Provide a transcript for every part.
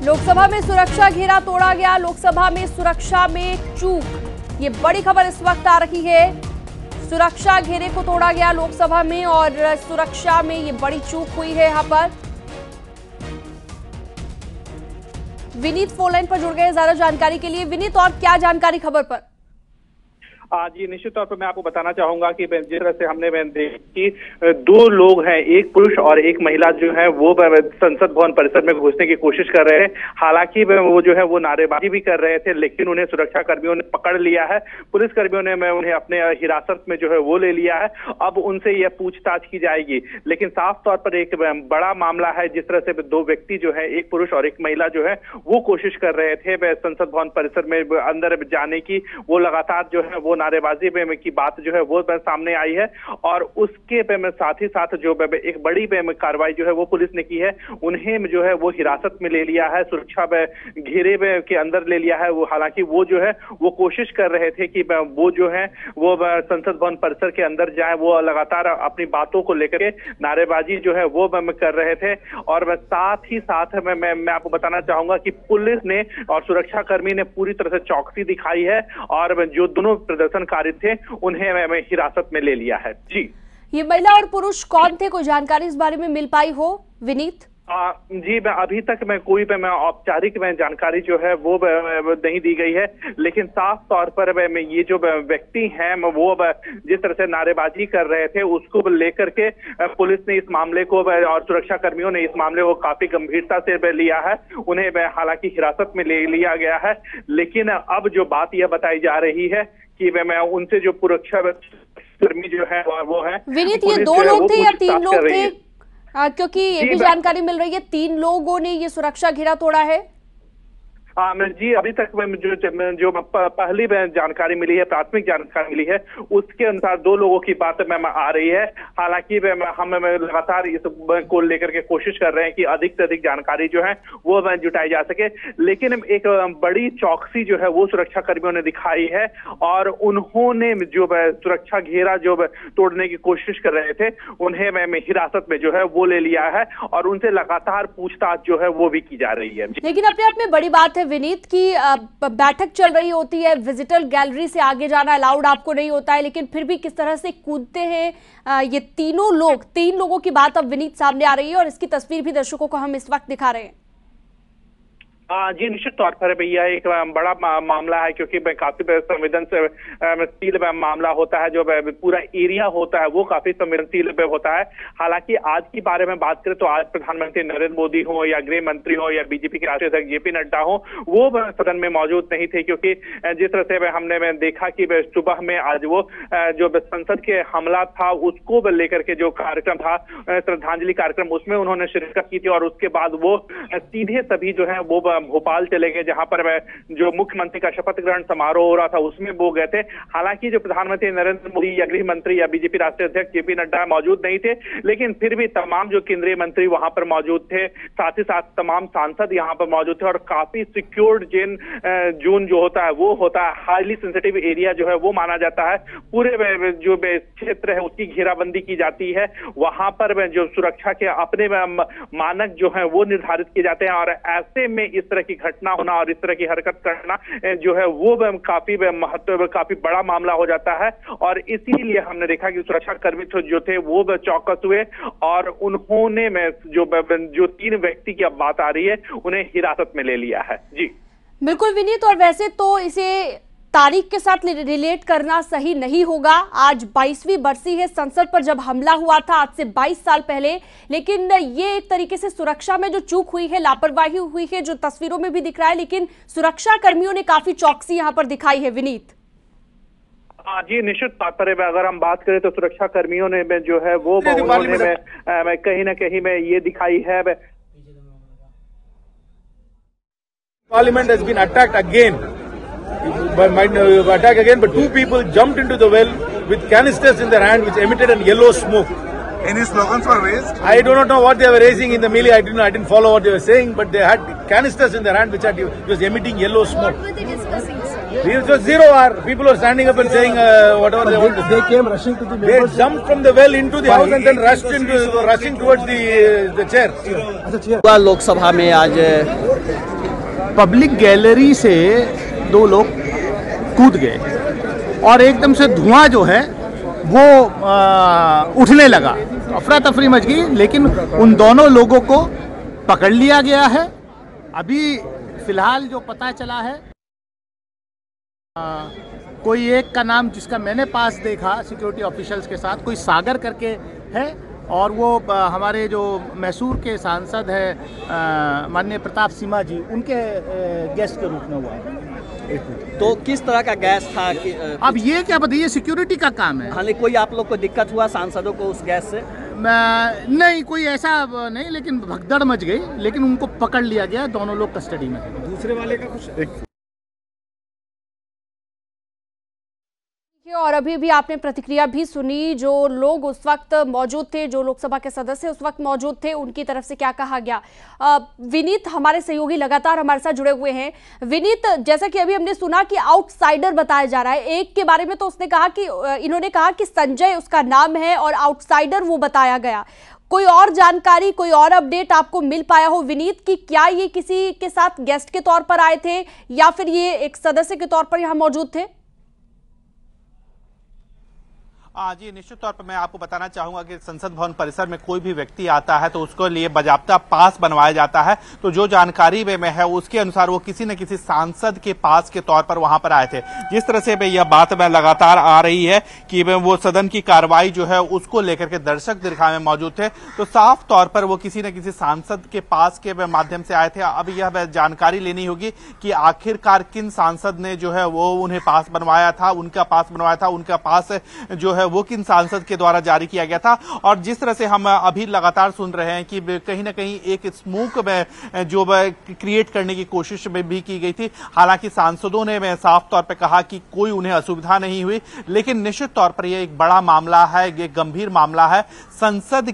लोकसभा में सुरक्षा घेरा तोड़ा गया। लोकसभा में सुरक्षा में चूक, ये बड़ी खबर इस वक्त आ रही है। सुरक्षा घेरे को तोड़ा गया लोकसभा में और सुरक्षा में ये बड़ी चूक हुई है। यहां पर विनीत फोन लाइन पर जुड़ गए ज्यादा जानकारी के लिए। विनीत, और क्या जानकारी खबर पर? जी, निश्चित तौर पर मैं आपको बताना चाहूंगा कि जिस तरह से हमने देखी कि दो लोग हैं, एक पुरुष और एक महिला जो है वो संसद भवन परिसर में घुसने की कोशिश कर रहे हैं। हालांकि वो जो है वो नारेबाजी भी कर रहे थे, लेकिन उन्हें सुरक्षा कर्मियों ने पकड़ लिया है। पुलिस कर्मियों ने उन्हें अपने हिरासत में जो है वो ले लिया है। अब उनसे यह पूछताछ की जाएगी। लेकिन साफ तौर पर एक बड़ा मामला है, जिस तरह से दो व्यक्ति जो है, एक पुरुष और एक महिला जो है वो कोशिश कर रहे थे संसद भवन परिसर में अंदर जाने की। वो लगातार जो है वो नारेबाजी में की बात जो है वो सामने आई है और उसके साथ ही साथ जो एक बड़ी कार्रवाई जो है वो पुलिस ने की है। उन्हें जो है वो हिरासत में ले लिया है, सुरक्षा घेरे के अंदर ले लिया है। वो हालांकि वो जो है वो कोशिश कर रहे थे कि वो जो है वो संसद भवन परिसर के अंदर जाए। वो लगातार अपनी बातों को लेकर के नारेबाजी जो है वो कर रहे थे। और साथ ही साथ मैं आपको बताना चाहूंगा कि पुलिस ने और सुरक्षा कर्मी ने पूरी तरह से चौकसी दिखाई है और जो दोनों प्रदर्शनकारी थे उन्हें हिरासत में ले लिया है। जी, ये महिला और पुरुष कौन थे? कोई जानकारी इस बारे में मिल पाई हो विनीत? जी, अभी तक कोई औपचारिक जानकारी जो है वो नहीं दी गई है। लेकिन साफ तौर पर ये जो व्यक्ति हैं वो जिस तरह से नारेबाजी कर रहे थे उसको लेकर के पुलिस ने इस मामले को और सुरक्षा कर्मियों ने इस मामले को काफी गंभीरता से लिया है। उन्हें हालांकि हिरासत में ले लिया गया है। लेकिन अब जो बात यह बताई जा रही है कि उनसे जो सुरक्षा कर्मी जो है वो है विनीत, ये दो लोग थे या तीन लोग थे? क्योंकि ये भी जानकारी मिल रही है 3 लोगों ने ये सुरक्षा घेरा तोड़ा है। जी, अभी तक जो पहली जानकारी मिली है, प्राथमिक जानकारी मिली है, उसके अनुसार 2 लोगों की बात आ रही है। हालांकि हम लगातार इस को लेकर के कोशिश कर रहे हैं कि अधिक से अधिक जानकारी जो है वो जुटाई जा सके। लेकिन एक बड़ी चौकसी जो है वो सुरक्षा कर्मियों ने दिखाई है और उन्होंने जो सुरक्षा घेरा जो तोड़ने की कोशिश कर रहे थे उन्हें हिरासत में जो है वो ले लिया है और उनसे लगातार पूछताछ जो है वो भी की जा रही है। लेकिन अपने आप में बड़ी बात है विनीत की बैठक चल रही होती है, विजिटर गैलरी से आगे जाना अलाउड आपको नहीं होता है, लेकिन फिर भी किस तरह से कूदते हैं ये तीनों लोग। 3 लोगों की बात अब विनीत सामने आ रही है और इसकी तस्वीर भी दर्शकों को हम इस वक्त दिखा रहे हैं। जी, निश्चित तौर पर भैया एक बड़ा मामला है, क्योंकि काफी संवेदनशील मामला होता है। जो पूरा एरिया होता है वो काफी संवेदनशील होता है। हालांकि आज के बारे में बात करें तो आज प्रधानमंत्री नरेंद्र मोदी हो या गृह मंत्री हो या बीजेपी के राष्ट्रीय अध्यक्ष जेपी नड्डा हो, वो सदन में मौजूद नहीं थे। क्योंकि जिस तरह से हमने देखा कि सुबह में आज वो जो संसद के हमला था उसको लेकर के जो कार्यक्रम था, श्रद्धांजलि कार्यक्रम, उसमें उन्होंने शिरकत की थी और उसके बाद वो सीधे सभी जो है वो भोपाल चले गए, जहां पर जो मुख्यमंत्री का शपथ ग्रहण समारोह हो रहा था उसमें वो गए थे। हालांकि जो प्रधानमंत्री नरेंद्र मोदी या गृह मंत्री या बीजेपी राष्ट्रीय अध्यक्ष जेपी नड्डा मौजूद नहीं थे, लेकिन फिर भी तमाम जो केंद्रीय मंत्री वहां पर मौजूद थे, साथ ही साथ तमाम सांसद यहां पर मौजूद थे और काफी सिक्योर्ड जोन जो होता है वो होता है, हाईली सेंसिटिव एरिया जो है वो माना जाता है। पूरे जो क्षेत्र है उसकी घेराबंदी की जाती है। वहां पर जो सुरक्षा के अपने मानक जो है वो निर्धारित किए जाते हैं और ऐसे में इस तरह की घटना होना और इस तरह की हरकत करना जो है वो काफी काफी बड़ा मामला हो जाता है। और इसीलिए हमने देखा कि सुरक्षा कर्मी जो थे वो चौकस हुए और उन्होंने जो 3 व्यक्ति की अब बात आ रही है उन्हें हिरासत में ले लिया है। जी बिल्कुल विनीत, और वैसे तो इसे तारीख के साथ रिलेट करना सही नहीं होगा। आज 22वीं बरसी है संसद पर जब हमला हुआ था, आज से 22 साल पहले। लेकिन ये एक तरीके से सुरक्षा में जो चूक हुई है, लापरवाही हुई है, जो तस्वीरों में भी दिख रहा है, लेकिन सुरक्षा कर्मियों ने काफी चौकसी यहाँ पर दिखाई है विनीत। जी, निश्चित तौर पर अगर हम बात करें तो सुरक्षा कर्मियों ने जो है वो कहीं ना कहीं में ये दिखाई है। Parliament has been attacked again. Attack again, but 2 people jumped into the well with canisters in their hand, which emitted a yellow smoke. Any slogans were raised? I do not know what they were raising in the melee. I didn't follow what they were saying, but they had canisters in their hand, which was emitting yellow smoke. What were they discussing, sir? It was zero hour. People were standing up and saying whatever they wanted. They came rushing to the They members. jumped from the well into the house and then rushing towards the chair. Lok Sabha में आज public gallery से दो लोग कूद गए और एकदम से धुआं जो है वो उठने लगा, अफरा तफरी मच गई, लेकिन उन दोनों लोगों को पकड़ लिया गया है। अभी फिलहाल जो पता चला है कोई एक का नाम जिसका मैंने पास देखा सिक्योरिटी ऑफिशियल्स के साथ, कोई सागर करके है और वो हमारे जो मैसूर के सांसद है माननीय प्रताप सिम्हा जी, उनके गेस्ट के रूप में हुआ है। तो किस तरह का गैस था कि, अब ये क्या बताइए, सिक्योरिटी का काम है। हालांकि कोई आप लोग को दिक्कत हुआ सांसदों को उस गैस से? नहीं, कोई ऐसा नहीं, लेकिन भगदड़ मच गई, लेकिन उनको पकड़ लिया गया, दोनों लोग कस्टडी में थे। दूसरे वाले का कुछ और अभी भी आपने प्रतिक्रिया भी सुनी, जो लोग उस वक्त मौजूद थे, जो लोकसभा के सदस्य उस वक्त मौजूद थे, उनकी तरफ से क्या कहा गया। विनीत हमारे सहयोगी लगातार हमारे साथ जुड़े हुए हैं। विनीत, जैसा कि अभी हमने सुना कि आउटसाइडर बताया जा रहा है, एक के बारे में तो उसने कहा कि इन्होंने कहा कि संजय उसका नाम है और आउटसाइडर वो बताया गया। कोई और जानकारी, कोई और अपडेट आपको मिल पाया हो विनीत कि क्या ये किसी के साथ गेस्ट के तौर पर आए थे या फिर ये एक सदस्य के तौर पर यहाँ मौजूद थे? जी, निश्चित तौर पर मैं आपको बताना चाहूंगा कि संसद भवन परिसर में कोई भी व्यक्ति आता है तो उसको लिए बाकायदा पास बनवाया जाता है। तो जो जानकारी में है उसके अनुसार वो किसी न किसी सांसद के पास के तौर पर वहां पर आए थे। जिस तरह से यह बात में लगातार आ रही है कि वो सदन की कार्रवाई जो है उसको लेकर के दर्शक दीर्घा में मौजूद थे, तो साफ तौर पर वो किसी न किसी सांसद के पास के माध्यम से आए थे। अब यह जानकारी लेनी होगी कि आखिरकार किन सांसद ने जो है वो उन्हें पास बनवाया था, उनका पास बनवाया था, उनका पास जो है वो किन सांसद के द्वारा जारी किया गया था। और जिस तरह से हम अभी लगातार सुन रहे हैं कि कहीं ना कहीं एक स्मोक में जो क्रिएट करने की कोशिश में भी की गई थी। हालांकि सांसदों ने साफ तौर पर कहा कि कोई उन्हें असुविधा नहीं हुई, लेकिन निश्चित तौर पर यह एक बड़ा मामला है, ये गंभीर मामला है। संसद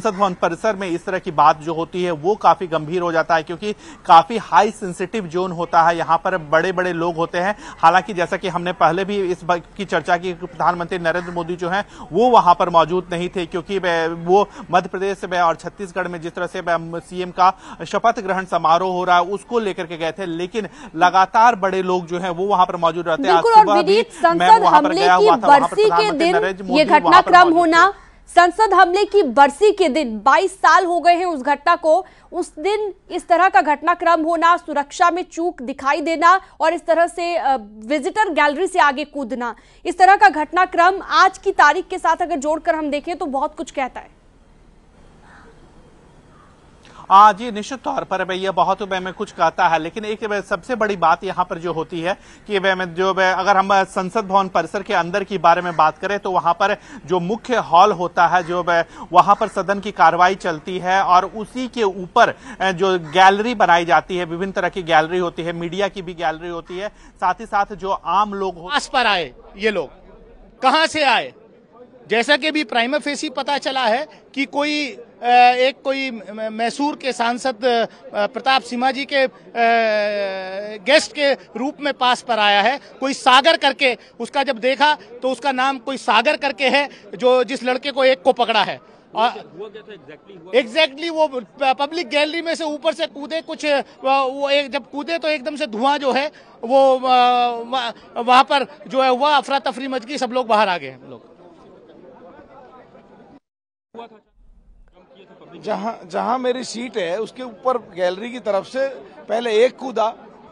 भवन परिसर में इस तरह की बात जो होती है वो काफी गंभीर हो जाता है, क्योंकि काफी हाई सेंसिटिव जोन होता है, यहाँ पर बड़े बड़े लोग होते हैं। हालांकि जैसा कि हमने पहले भी इस बात की चर्चा की, प्रधानमंत्री नरेंद्र मोदी जो हैं वो वहां पर मौजूद नहीं थे, क्योंकि वो मध्य प्रदेश में और छत्तीसगढ़ में जिस तरह से सीएम का शपथ ग्रहण समारोह हो रहा है उसको लेकर के गए थे, लेकिन लगातार बड़े लोग जो हैं वो वहां पर मौजूद रहते हैं। आज सुबह भी मैं वहां पर गया हुआ था, वहां पर प्रधानमंत्री नरेंद्र मोदी वहां पर मौजूद थे। संसद हमले की बरसी के दिन 22 साल हो गए हैं उस घटना को, उस दिन इस तरह का घटनाक्रम होना, सुरक्षा में चूक दिखाई देना और इस तरह से विजिटर गैलरी से आगे कूदना, इस तरह का घटनाक्रम आज की तारीख के साथ अगर जोड़कर हम देखें तो बहुत कुछ कहता है। जी, निश्चित तौर पर यह बहुत में कुछ कहता है, लेकिन एक सबसे बड़ी बात यहाँ पर जो होती है कि अगर हम संसद भवन परिसर के अंदर की बारे में बात करें तो वहां पर जो मुख्य हॉल होता है, जो वहां पर सदन की कार्रवाई चलती है और उसी के ऊपर जो गैलरी बनाई जाती है, विभिन्न तरह की गैलरी होती है, मीडिया की भी गैलरी होती है, साथ ही साथ जो आम लोग पास पर आए, ये लोग कहां से आए, जैसा कि भी प्राइमा फेसी पता चला है कि कोई मैसूर के सांसद प्रताप सिम्हा जी के गेस्ट के रूप में पास पर आया है। कोई सागर करके, उसका जब देखा तो उसका नाम कोई सागर करके है, जो जिस लड़के को एक को पकड़ा है। एग्जैक्टली वो पब्लिक गैलरी में से ऊपर से कूदे, कुछ वो जब कूदे तो एकदम से धुआं जो है वो वहां पर जो है वह अफरा तफरी मच गई, सब लोग बाहर आ गए। लोग जहां मेरी सीट है उसके ऊपर गैलरी की तरफ से पहले एक कूदा,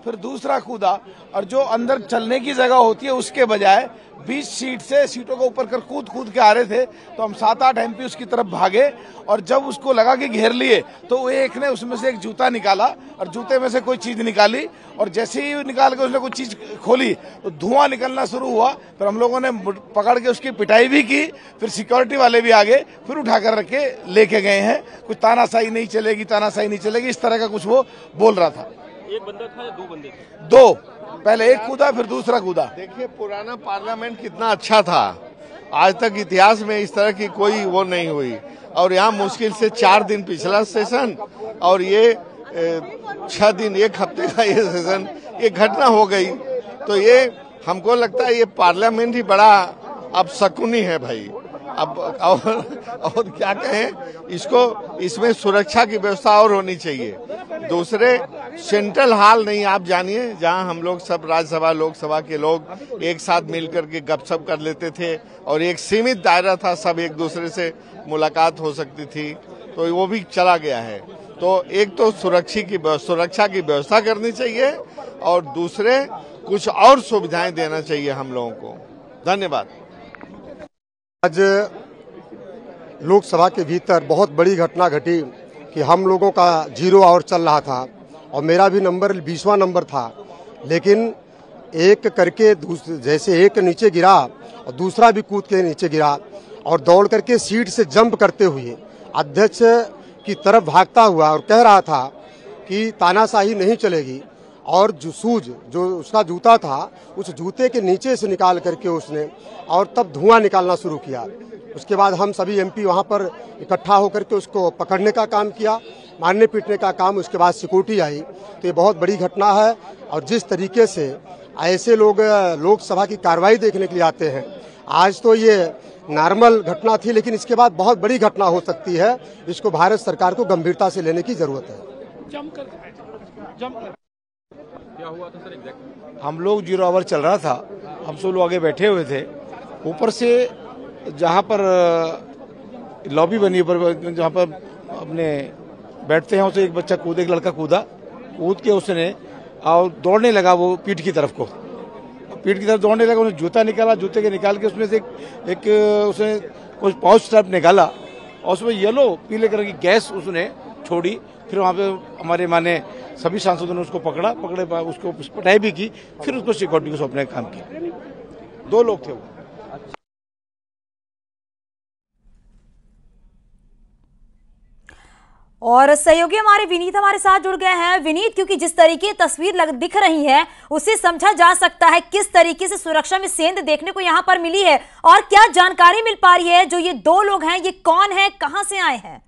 फिर दूसरा कूदा, और जो अंदर चलने की जगह होती है उसके बजाय बीच सीट से सीटों को ऊपर कर कूद के आ रहे थे। तो हम 7-8 MP उसकी तरफ भागे और जब उसको लगा कि घेर लिए तो एक ने उसमें से एक जूता निकाला और जूते में से कोई चीज निकाली, और जैसे ही निकाल के उसने कोई चीज खोली तो धुआं निकलना शुरू हुआ। फिर हम लोगों ने पकड़ के उसकी पिटाई भी की, फिर सिक्योरिटी वाले भी आ गए, फिर उठाकर रख के लेके गए हैं। कुछ तानाशाही नहीं चलेगी, तानाशाही नहीं चलेगी, इस तरह का कुछ वो बोल रहा था। एक बंदा था या 2 बंदे थे? 2, पहले एक कूदा फिर दूसरा कूदा। देखिए पुराना पार्लियामेंट कितना अच्छा था, आज तक इतिहास में इस तरह की कोई वो नहीं हुई। और यहाँ मुश्किल से 4 दिन पिछला सेशन और ये 6 दिन, 1 हफ्ते का ये सेशन, ये घटना हो गई। तो ये हमको लगता है ये पार्लियामेंट ही बड़ा अब शकुनी है भाई। अब और क्या कहें, इसमें सुरक्षा की व्यवस्था और होनी चाहिए। दूसरे सेंट्रल हॉल नहीं, आप जानिए, जहां हम लोग सब राज्यसभा लोकसभा के लोग एक साथ मिलकर के गपशप कर लेते थे और एक सीमित दायरा था, सब एक दूसरे से मुलाकात हो सकती थी, तो वो भी चला गया है। तो एक तो सुरक्षा की व्यवस्था करनी चाहिए और दूसरे कुछ और सुविधाएं देना चाहिए हम लोगों को। धन्यवाद। आज लोकसभा के भीतर बहुत बड़ी घटना घटी कि हम लोगों का 0 आवर चल रहा था और मेरा भी नंबर 20वां नंबर था, लेकिन एक करके जैसे एक नीचे गिरा और दूसरा भी कूद के नीचे गिरा और दौड़ करके सीट से जंप करते हुए अध्यक्ष की तरफ भागता हुआ और कह रहा था कि तानाशाही नहीं चलेगी, और जो उसका जूता था उस जूते के नीचे से निकाल करके उसने और तब धुआं निकालना शुरू किया। उसके बाद हम सभी एमपी वहां पर इकट्ठा होकर के उसको पकड़ने का काम किया, मारने पीटने का काम। उसके बाद सिक्योरिटी आई। तो ये बहुत बड़ी घटना है और जिस तरीके से ऐसे लोग लोकसभा की कार्रवाई देखने के लिए आते हैं, आज तो ये नॉर्मल घटना थी, लेकिन इसके बाद बहुत बड़ी घटना हो सकती है। इसको भारत सरकार को गंभीरता से लेने की जरूरत है। क्या हुआ था सर एग्जैक्ट? हम लोग 0 आवर चल रहा था, हम सब लोग आगे बैठे हुए थे। ऊपर से जहाँ पर लॉबी बनी, पर जहाँ पर अपने बैठते हैं, उसे एक बच्चा कूदा, एक लड़का कूद के उसने और दौड़ने लगा वो पीठ की तरफ दौड़ने लगा। उसने जूता निकाला, जूते के निकाल के उसमें से एक उसने कुछ पाउच टाइप निकाला और उसमें येलो पीले कलर की गैस उसने छोड़ी। फिर वहाँ पे हमारे माने सभी सांसदों ने उसको पकड़े उसको पिटाई भी की, फिर उसको सिक्योरिटी को सौंपने का काम किया। 2 लोग थे वो। और सहयोगी हमारे विनीत हमारे साथ जुड़ गए हैं। विनीत, क्योंकि जिस तरीके तस्वीर दिख रही है उससे समझा जा सकता है किस तरीके से सुरक्षा में सेंध देखने को यहां पर मिली है, और क्या जानकारी मिल पा रही है जो ये 2 लोग हैं, ये कौन है, कहां से आए हैं?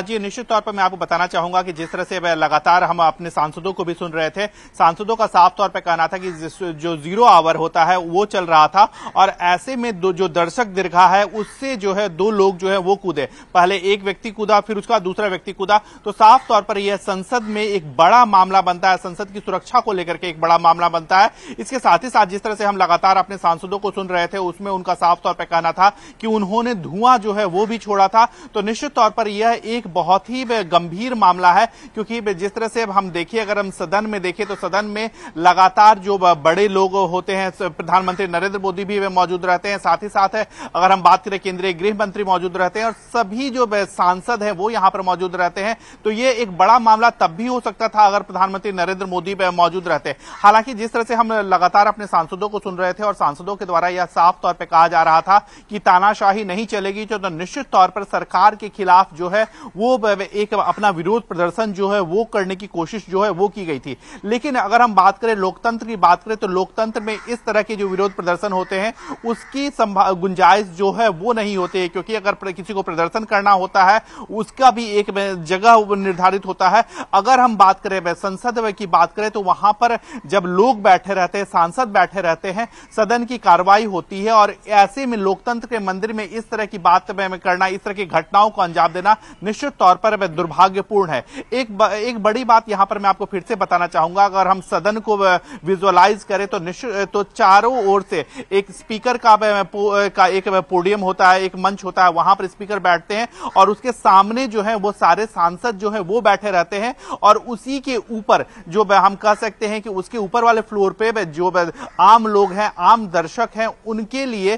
जी निश्चित तौर पर मैं आपको बताना चाहूंगा कि जिस तरह से लगातार हम अपने सांसदों को भी सुन रहे थे, सांसदों का साफ तौर पर कहना था कि जो 0 आवर होता है वो चल रहा था और ऐसे में जो दर्शक दीर्घा है उससे जो है 2 लोग जो है वो कूदे। पहले एक व्यक्ति कूदा, फिर उसका दूसरा व्यक्ति कूदा। तो साफ तौर पर यह संसद में एक बड़ा मामला बनता है, संसद की सुरक्षा को लेकर के एक बड़ा मामला बनता है। इसके साथ ही साथ जिस तरह से हम लगातार अपने सांसदों को सुन रहे थे उसमें उनका साफ तौर पर कहना था कि उन्होंने धुआं जो है वो भी छोड़ा था। तो निश्चित तौर पर यह एक बहुत ही गंभीर मामला है, क्योंकि जिस तरह से हम देखिए, अगर हम सदन में देखें तो सदन में लगातार जो बड़े लोग होते हैं, प्रधानमंत्री नरेंद्र मोदी भी मौजूद रहते हैं, साथ ही साथ अगर हम बात करें केंद्रीय गृह मंत्री मौजूद रहते हैं और सभी जो सांसद हैं वो यहां पर मौजूद रहते हैं। तो ये एक बड़ा मामला तब भी हो सकता था अगर प्रधानमंत्री नरेंद्र मोदी मौजूद रहते। हालांकि जिस तरह से हम लगातार अपने सांसदों को सुन रहे थे और सांसदों के द्वारा यह साफ तौर पर कहा जा रहा था कि तानाशाही नहीं चलेगी, तो निश्चित तौर पर सरकार के खिलाफ जो है वो एक अपना विरोध प्रदर्शन जो है वो करने की कोशिश जो है वो की गई थी। लेकिन अगर हम बात करें लोकतंत्र की बात करें तो लोकतंत्र में इस तरह के जो विरोध प्रदर्शन होते हैं उसकी गुंजाइश जो है वो नहीं होती है, क्योंकि अगर किसी को प्रदर्शन करना होता है उसका भी एक जगह निर्धारित होता है। अगर हम बात करें संसद की बात करें तो वहां पर जब लोग बैठे रहते हैं, सांसद बैठे रहते हैं, सदन की कार्रवाई होती है और ऐसे में लोकतंत्र के मंदिर में इस तरह की बात करना, इस तरह की घटनाओं को अंजाम देना निश्चित तौर पर दुर्भाग्यपूर्ण है। एक बड़ी बात यहां पर मैं आपको फिर से बताना चाहूंगा, अगर हम सदन को विजुअलाइज करें तो चारों ओर से एक स्पीकर का एक पोडियम होता है, एक मंच होता है, वहां पर स्पीकर बैठते हैं और उसके सामने जो है वो सारे सांसद जो है वो बैठे रहते हैं और उसी के ऊपर जो हम कह सकते हैं कि उसके ऊपर वाले फ्लोर पे जो आम लोग हैं, आम दर्शक हैं, उनके लिए